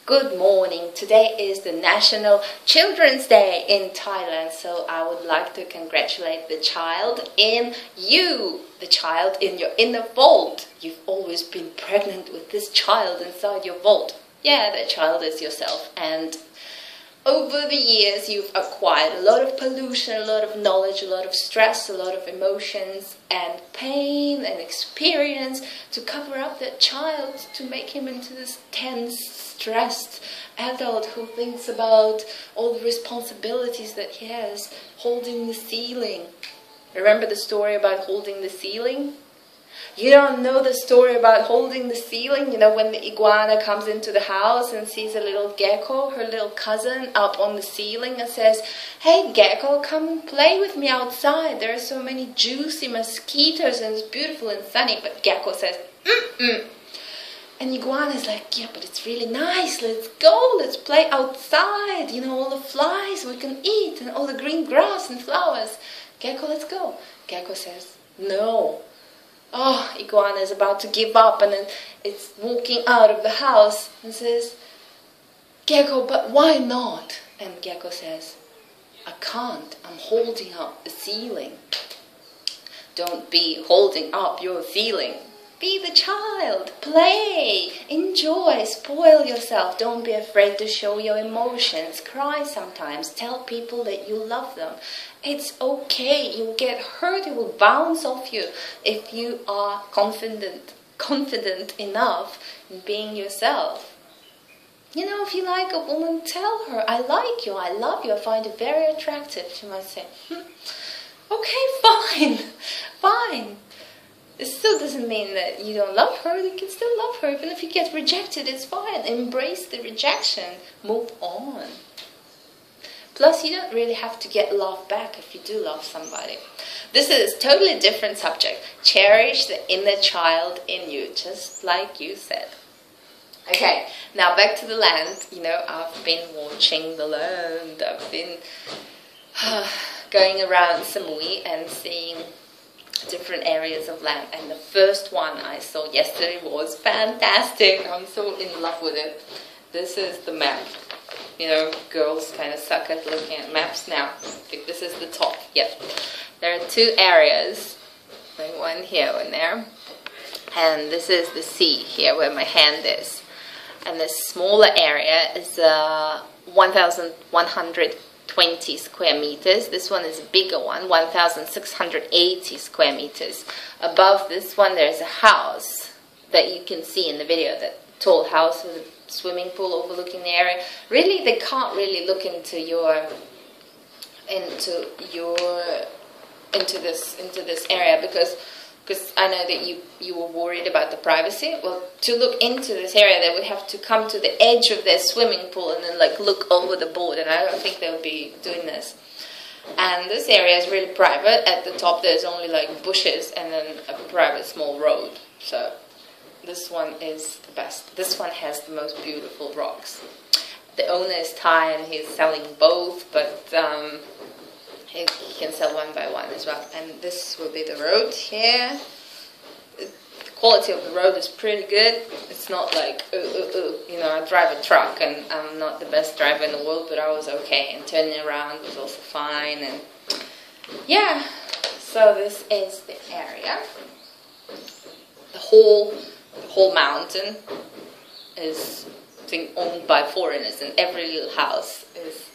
Good morning. Today is the National Children's Day in Thailand, so I would like to congratulate the child in you, the child in your inner vault. You've always been pregnant with this child inside your vault. Yeah, that child is yourself, and over the years you've acquired a lot of pollution, a lot of knowledge, a lot of stress, a lot of emotions and pain and experience to cover up that child, to make him into this tense, stressed adult who thinks about all the responsibilities that he has, holding the ceiling. Remember the story about holding the ceiling? You don't know the story about holding the ceiling? You know, when the iguana comes into the house and sees a little gecko, her little cousin, up on the ceiling and says, "Hey gecko, come play with me outside. There are so many juicy mosquitoes and it's beautiful and sunny." But gecko says, "Mm-mm." And iguana is like, "Yeah, but it's really nice. Let's go. Let's play outside. You know, all the flies we can eat and all the green grass and flowers. Gecko, let's go." Gecko says, "No." Oh, iguana is about to give up and then it's walking out of the house and says, "Gecko, but why not?" And Gecko says, "I can't. I'm holding up the ceiling." Don't be holding up your ceiling. Be the child. Play. Enjoy. Spoil yourself. Don't be afraid to show your emotions. Cry sometimes. Tell people that you love them. It's okay. You'll get hurt. It will bounce off you if you are confident enough in being yourself. You know, if you like a woman, tell her, "I like you. I love you. I find you very attractive." She might say, "Okay, fine. Fine." It still doesn't mean that you don't love her. You can still love her. Even if you get rejected, it's fine. Embrace the rejection. Move on. Plus, you don't really have to get love back if you do love somebody. This is a totally different subject. Cherish the inner child in you, just like you said. Okay, now back to the land. You know, I've been watching the land. I've been going around Samui and seeing different areas of land, and the first one I saw yesterday was fantastic. I'm so in love with it. This is the map. You know, girls kind of suck at looking at maps now. I think this is the top. Yep. There are two areas, like one here, one there, and this is the sea here where my hand is. And the smaller area is 1,120 square meters. This one is a bigger one, 1,680 square meters. Above this one there's a house that you can see in the video, that tall house with a swimming pool overlooking the area. Really, they can't really look into this area because I know that you were worried about the privacy. Well, to look into this area, they would have to come to the edge of their swimming pool and then like look over the board, and I don't think they would be doing this. And this area is really private. At the top there's only like bushes and then a private small road. So this one is the best. This one has the most beautiful rocks. The owner is Thai and he's selling both, but he can sell one by one as well. And this will be the road here. The quality of the road is pretty good. It's not like, you know, I drive a truck and I'm not the best driver in the world, but I was okay. And turning around was also fine. And yeah, so this is the area. The whole mountain is, I think, owned by foreigners, and every little house is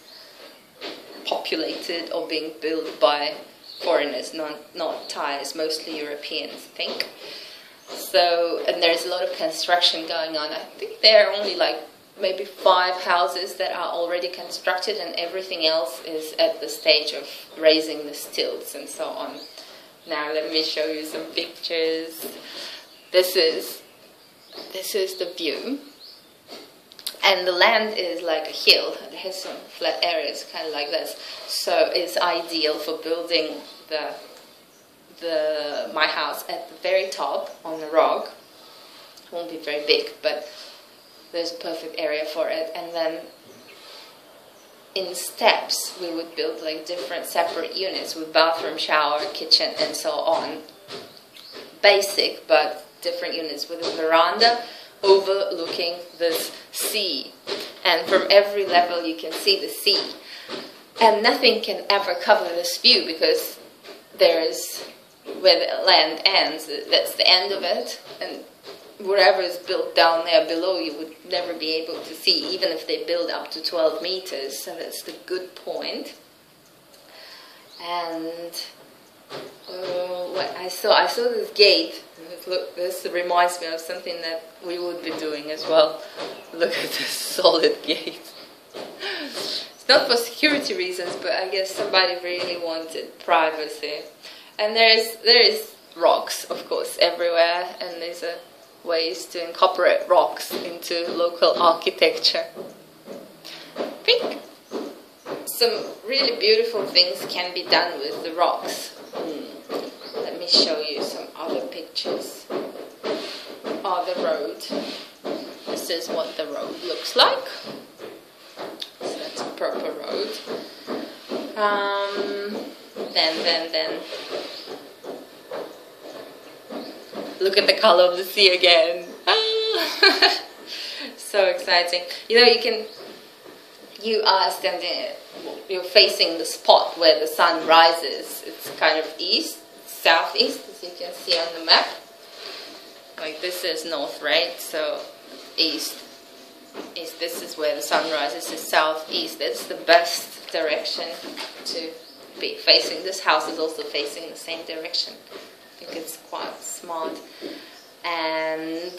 populated or being built by foreigners, not Thais, mostly Europeans, I think. So, and there's a lot of construction going on. I think there are only like maybe 5 houses that are already constructed, and everything else is at the stage of raising the stilts and so on. Now let me show you some pictures. This is the view. And the land is like a hill. It has some flat areas, kind of like this. So it's ideal for building my house at the very top on the rock. It won't be very big, but there's a perfect area for it. And then in steps, we would build like different separate units with bathroom, shower, kitchen, and so on. Basic, but different units with a veranda overlooking this sea. and from every level you can see the sea. And nothing can ever cover this view, because there is, where the land ends, that's the end of it, and whatever is built down there below you would never be able to see, even if they build up to 12 meters, so that's the good point. And what I saw this gate. Look, this reminds me of something that we would be doing as well. Look at this solid gate. It's not for security reasons, but I guess somebody really wanted privacy. And there is rocks, of course, everywhere, and there's ways to incorporate rocks into local architecture. I think some really beautiful things can be done with the rocks. Let me show you some other pictures. The road. This is what the road looks like. So that's a proper road. Then look at the color of the sea again. So exciting. You know, you are standing, you're facing the spot where the sun rises. It's kind of southeast, as you can see on the map. Like, this is north, right? So east is, this is where the sun rises, is southeast. That's the best direction to be facing. This house is also facing the same direction. I think it's quite smart. And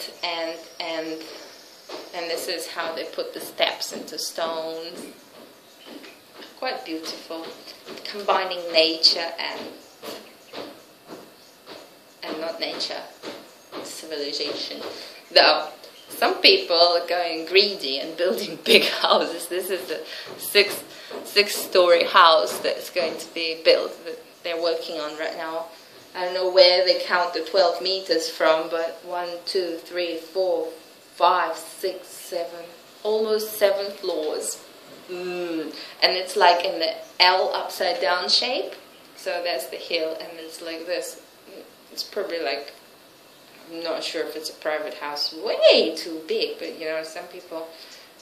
this is how they put the steps into stone. Quite beautiful, combining nature and not nature, civilization. Though some people are going greedy and building big houses. This is a six-story house that's going to be built, that they're working on right now. I don't know where they count the 12 meters from, but 1, 2, 3, 4, 5, 6, 7, almost 7 floors. And it's like in the L upside down shape. So that's the hill, and it's like this. It's probably like, I'm not sure if it's a private house, way too big, but you know, some people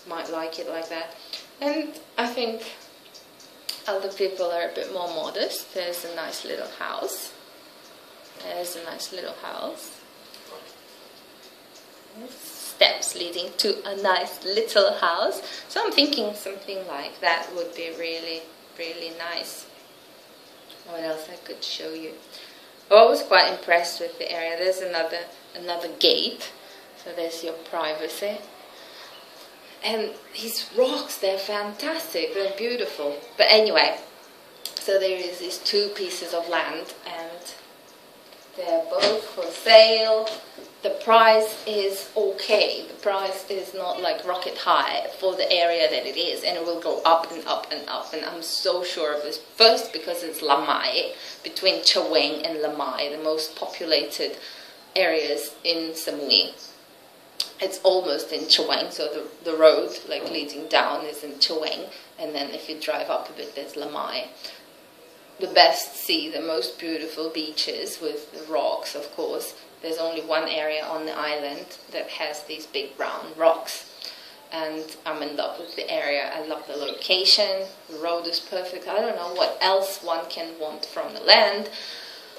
might like it like that. And I think other people are a bit more modest. There's a nice little house. There's a nice little house. Steps leading to a nice little house. So I'm thinking something like that would be really, really nice. What else I could show you? I was quite impressed with the area. There's another gate. So there's your privacy. And these rocks, they're fantastic. They're beautiful. But anyway, so there is these 2 pieces of land, and they're both for sale. The price is okay. The price is not like rocket high for the area that it is, and it will go up and up and up, and I'm so sure of this. First, because it's Lamai, between Chaweng and Lamai, the most populated areas in Samui. It's almost in Chaweng, so the road like leading down is in Chaweng, and then if you drive up a bit, there's Lamai. The best sea, the most beautiful beaches with the rocks, of course. There's only one area on the island that has these big brown rocks. And I'm in love with the area. I love the location. The road is perfect. I don't know what else one can want from the land.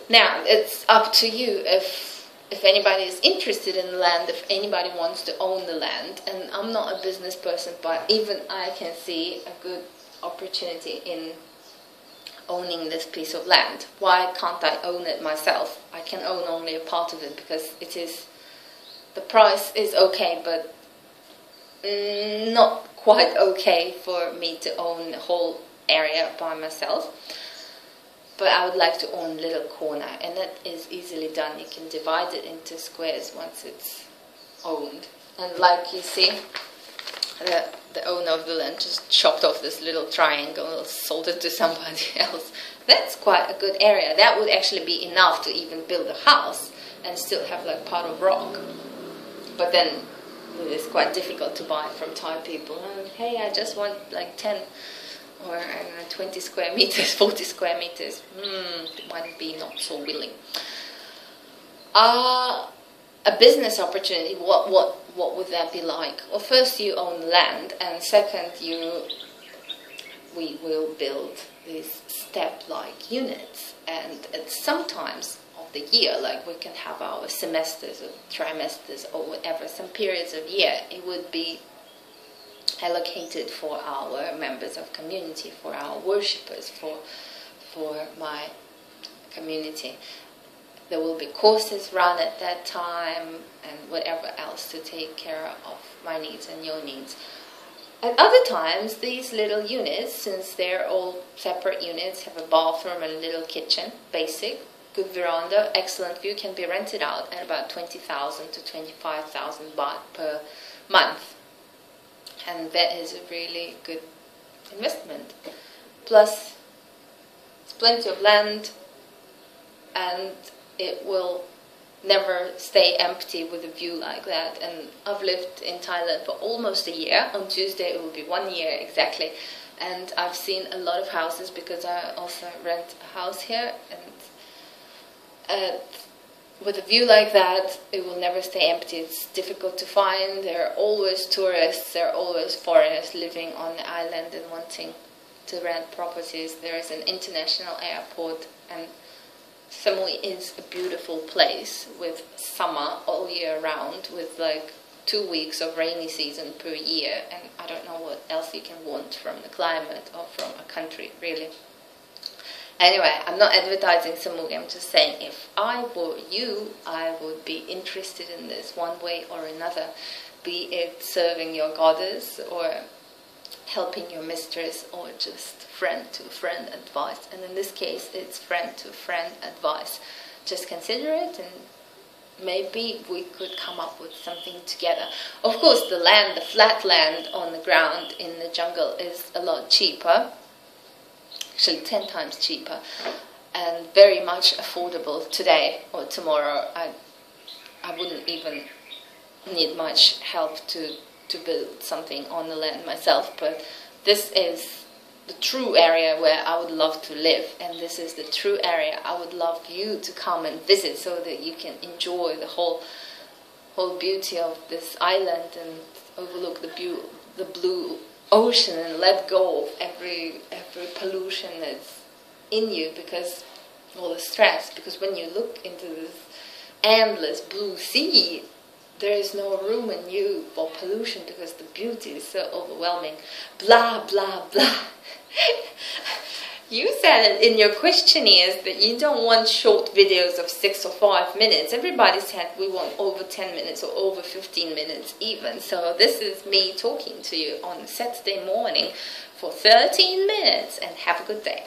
Now, it's up to you if anybody is interested in the land, if anybody wants to own the land. And I'm not a business person, but even I can see a good opportunity in owning this piece of land. Why can't I own it myself? I can own only a part of it because the price is okay, but not quite okay for me to own the whole area by myself. But I would like to own a little corner, and that is easily done. You can divide it into squares once it's owned. And like you see, the owner of the land just chopped off this little triangle and sold it to somebody else. That's quite a good area. That would actually be enough to even build a house and still have like part of rock. But then it's quite difficult to buy from Thai people. Hey, I just want like 10 or I don't know, 20 square meters, 40 square meters. Might be not so willing. A business opportunity, what what would that be like? Well, first you own land, and second we will build these step-like units, and at some times of the year, like we can have our semesters or trimesters or whatever, some periods of year, it would be allocated for our members of community, for our worshippers, for my community. There will be courses run at that time and whatever else to take care of my needs and your needs. At other times, these little units, since they're all separate units, have a bathroom and a little kitchen, basic, good veranda, excellent view, can be rented out at about 20,000 to 25,000 baht per month. And that is a really good investment. Plus, it's plenty of land, and it will never stay empty with a view like that. And I've lived in Thailand for almost a year. On Tuesday it will be 1 year exactly. And I've seen a lot of houses because I also rent a house here. And with a view like that, it will never stay empty. It's difficult to find. There are always tourists, there are always foreigners living on the island and wanting to rent properties. There is an international airport, and Samui is a beautiful place with summer all year round, with like 2 weeks of rainy season per year, and I don't know what else you can want from the climate or from a country, really. Anyway, I'm not advertising Samui, I'm just saying if I were you, I would be interested in this one way or another, be it serving your goddess or helping your mistress or just friend-to-friend advice. And in this case, it's friend-to-friend advice. Just consider it, and maybe we could come up with something together. Of course, the land, the flat land on the ground in the jungle is a lot cheaper, actually 10 times cheaper, and very much affordable today or tomorrow. I wouldn't even need much help to build something on the land myself, but this is the true area where I would love to live, and this is the true area I would love you to come and visit so that you can enjoy the whole beauty of this island and overlook the blue ocean and let go of every pollution that's in you, because all the stress, because when you look into this endless blue sea, there is no room in you for pollution because the beauty is so overwhelming. Blah, blah, blah. You said in your questionnaires that you don't want short videos of 6 or 5 minutes. Everybody said we want over 10 minutes or over 15 minutes even. So this is me talking to you on Saturday morning for 13 minutes, and have a good day.